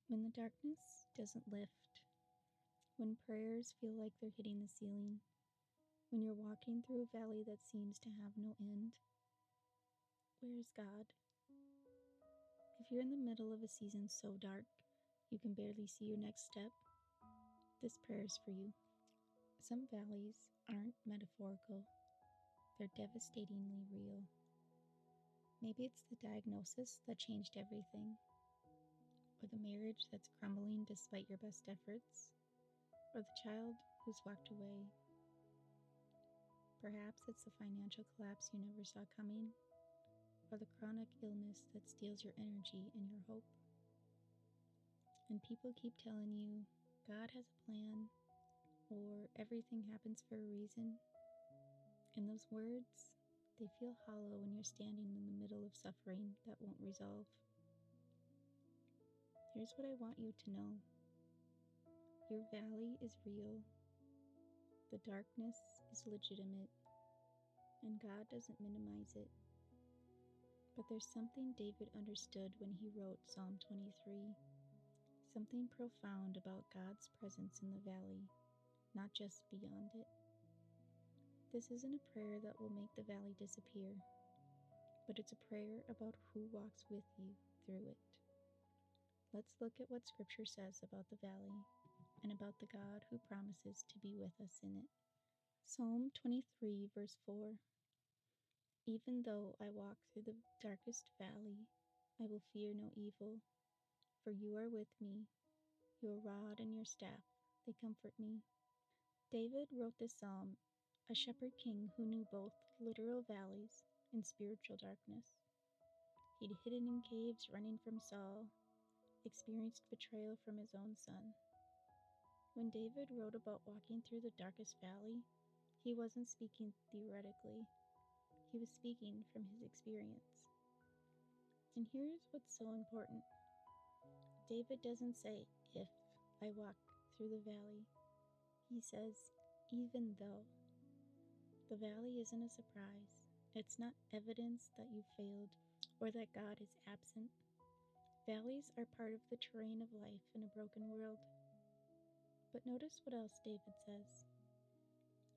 When the darkness doesn't lift, when prayers feel like they're hitting the ceiling, when you're walking through a valley that seems to have no end, where is God? If you're in the middle of a season so dark you can barely see your next step, this prayer is for you. Some valleys aren't metaphorical, they're devastatingly real. Maybe it's the diagnosis that changed everything, or the marriage that's crumbling despite your best efforts, or the child who's walked away. Perhaps it's the financial collapse you never saw coming, or the chronic illness that steals your energy and your hope. And people keep telling you God has a plan, or everything happens for a reason. And those words, they feel hollow when you're standing in the middle of suffering that won't resolve. Here's what I want you to know. Your valley is real. The darkness is legitimate. And God doesn't minimize it. But there's something David understood when he wrote Psalm 23. Something profound about God's presence in the valley, not just beyond it. This isn't a prayer that will make the valley disappear, but it's a prayer about who walks with you through it. Let's look at what Scripture says about the valley and about the God who promises to be with us in it. Psalm 23, verse 4. Even though I walk through the darkest valley, I will fear no evil, for you are with me. Your rod and your staff, they comfort me. David wrote this psalm, a shepherd king who knew both literal valleys and spiritual darkness. He'd hidden in caves running from Saul, experienced betrayal from his own son. When David wrote about walking through the darkest valley, he wasn't speaking theoretically. He was speaking from his experience. And here's what's so important. David doesn't say, if I walk through the valley. He says, even though. The valley isn't a surprise. It's not evidence that you failed or that God is absent. Valleys are part of the terrain of life in a broken world. But notice what else David says.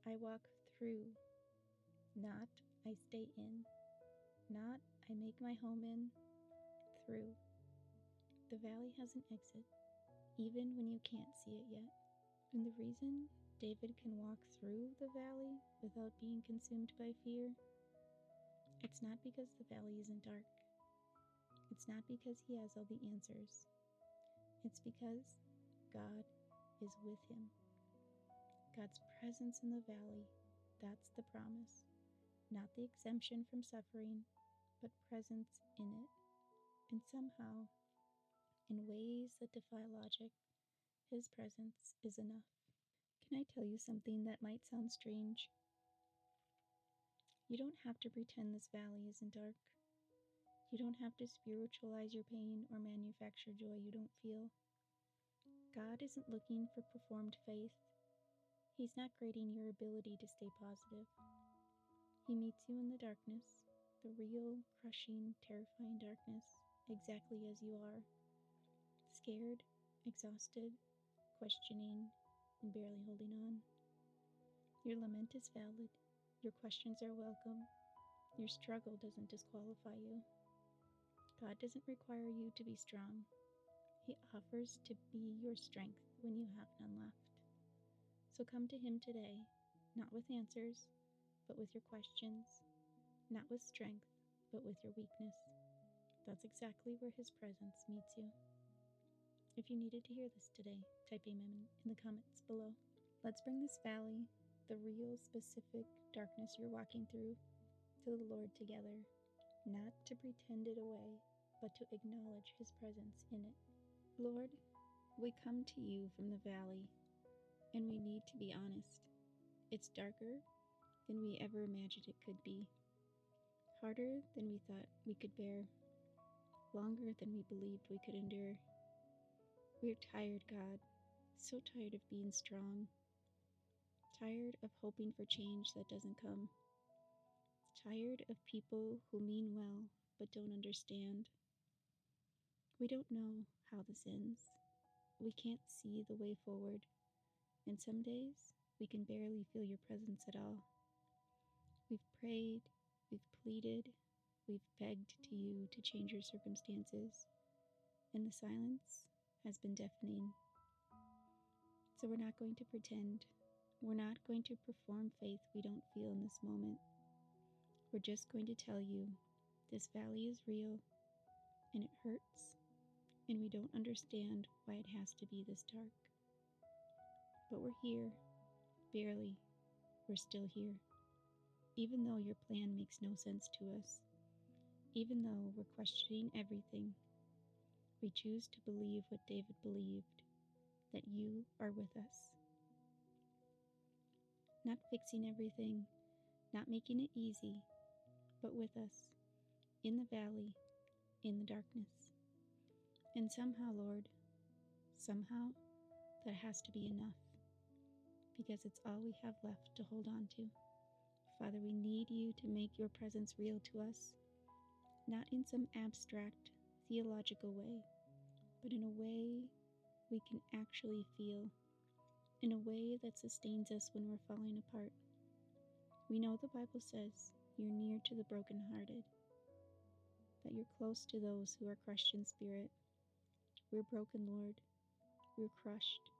I walk through, not I stay in, not I make my home in, through. The valley has an exit, even when you can't see it yet. And the reason David can walk through the valley without being consumed by fear, it's not because the valley isn't dark. It's not because he has all the answers. It's because God is with him. God's presence in the valley, that's the promise. Not the exemption from suffering, but presence in it. And somehow, in ways that defy logic, his presence is enough. Can I tell you something that might sound strange? You don't have to pretend this valley isn't dark. You don't have to spiritualize your pain or manufacture joy you don't feel. God isn't looking for performed faith. He's not grading your ability to stay positive. He meets you in the darkness, the real, crushing, terrifying darkness, exactly as you are. Scared, exhausted, questioning, and barely holding on. Your lament is valid. Your questions are welcome. Your struggle doesn't disqualify you. God doesn't require you to be strong. He offers to be your strength when you have none left. So come to Him today, not with answers, but with your questions, not with strength, but with your weakness. That's exactly where His presence meets you. If you needed to hear this today, type amen in the comments below. Let's bring this valley, the real specific darkness you're walking through, to the Lord together, not to pretend it away, but to acknowledge His presence in it. Lord, we come to you from the valley, and we need to be honest. It's darker than we ever imagined it could be, harder than we thought we could bear, longer than we believed we could endure. We're tired, God, so tired of being strong, tired of hoping for change that doesn't come, tired of people who mean well but don't understand. We don't know how this ends. We can't see the way forward, and some days we can barely feel your presence at all. We've prayed, we've pleaded, we've begged to you to change your circumstances, and the silence has been deafening. So we're not going to pretend. We're not going to perform faith we don't feel in this moment. We're just going to tell you this valley is real, and it hurts, and we don't understand why it has to be this dark. But we're here, barely. We're still here. Even though your plan makes no sense to us, even though we're questioning everything, we choose to believe what David believed, that you are with us. Not fixing everything, not making it easy, but with us, in the valley, in the darkness. And somehow, Lord, somehow, that has to be enough, because it's all we have left to hold on to. Father, we need you to make your presence real to us, not in some abstract, theological way, but in a way we can actually feel, in a way that sustains us when we're falling apart. We know the Bible says you're near to the brokenhearted, that you're close to those who are crushed in spirit. We're broken, Lord. We're crushed.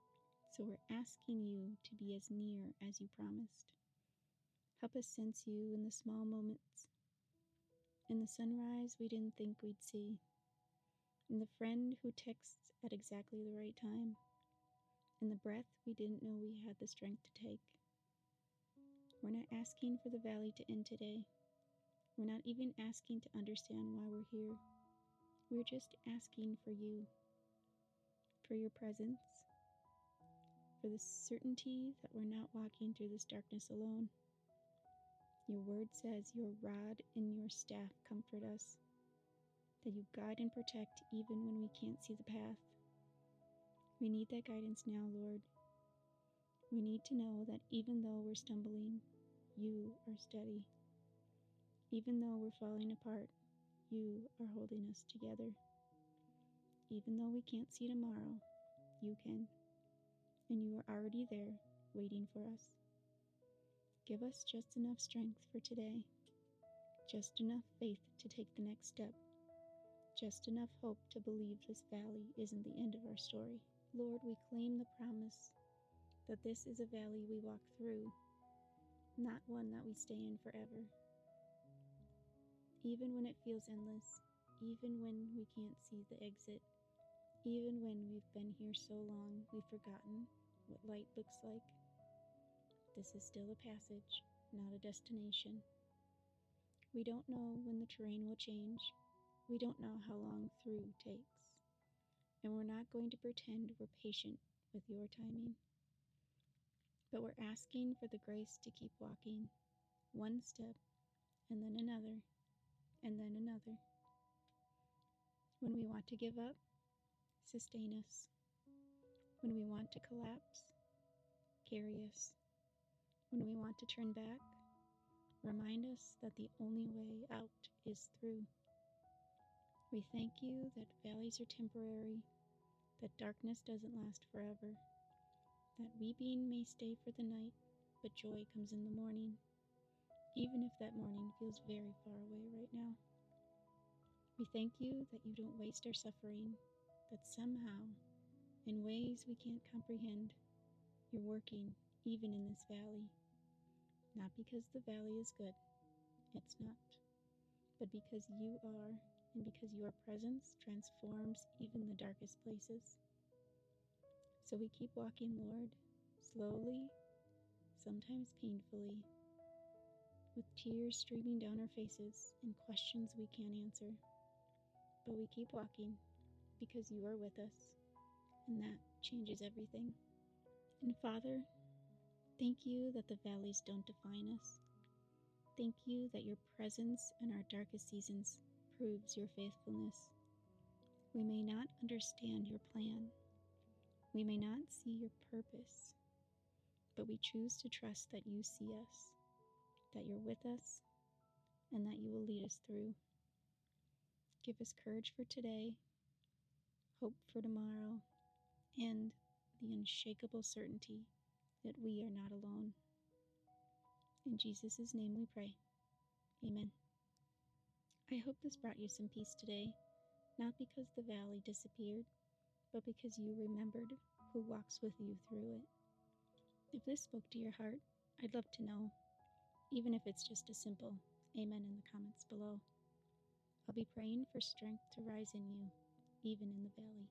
So we're asking you to be as near as you promised. Help us sense you in the small moments, in the sunrise we didn't think we'd see, in the friend who texts at exactly the right time, in the breath we didn't know we had the strength to take. We're not asking for the valley to end today. We're not even asking to understand why we're here. We're just asking for you, for your presence, for the certainty that we're not walking through this darkness alone. Your word says your rod and your staff comfort us, that you guide and protect even when we can't see the path. We need that guidance now, Lord. We need to know that even though we're stumbling, you are steady. Even though we're falling apart, you are holding us together. Even though we can't see tomorrow, you can. And you are already there, waiting for us. Give us just enough strength for today, just enough faith to take the next step, just enough hope to believe this valley isn't the end of our story. Lord, we claim the promise that this is a valley we walk through, not one that we stay in forever. Even when it feels endless, even when we can't see the exit, even when we've been here so long we've forgotten what light looks like, this is still a passage, not a destination. We don't know when the terrain will change. We don't know how long through takes. And we're not going to pretend we're patient with your timing. But we're asking for the grace to keep walking, one step, and then another, and then another. When we want to give up, sustain us. When we want to collapse, carry us. When we want to turn back, remind us that the only way out is through. We thank you that valleys are temporary, that darkness doesn't last forever, that weeping may stay for the night, but joy comes in the morning, even if that morning feels very far away right now. We thank you that you don't waste our suffering, that somehow, in ways we can't comprehend, you're working even in this valley. Not because the valley is good, it's not, but because you are, and because your presence transforms even the darkest places. So we keep walking, Lord, slowly, sometimes painfully, with tears streaming down our faces and questions we can't answer. But we keep walking because you are with us, and that changes everything. And Father, thank you that the valleys don't define us. Thank you that your presence in our darkest seasons proves your faithfulness. We may not understand your plan. We may not see your purpose, but we choose to trust that you see us, that you're with us, and that you will lead us through. Give us courage for today, hope for tomorrow, and the unshakable certainty that we are not alone. In Jesus' name we pray. Amen. I hope this brought you some peace today, not because the valley disappeared, but because you remembered who walks with you through it. If this spoke to your heart, I'd love to know, even if it's just a simple amen in the comments below. I'll be praying for strength to rise in you, even in the valley.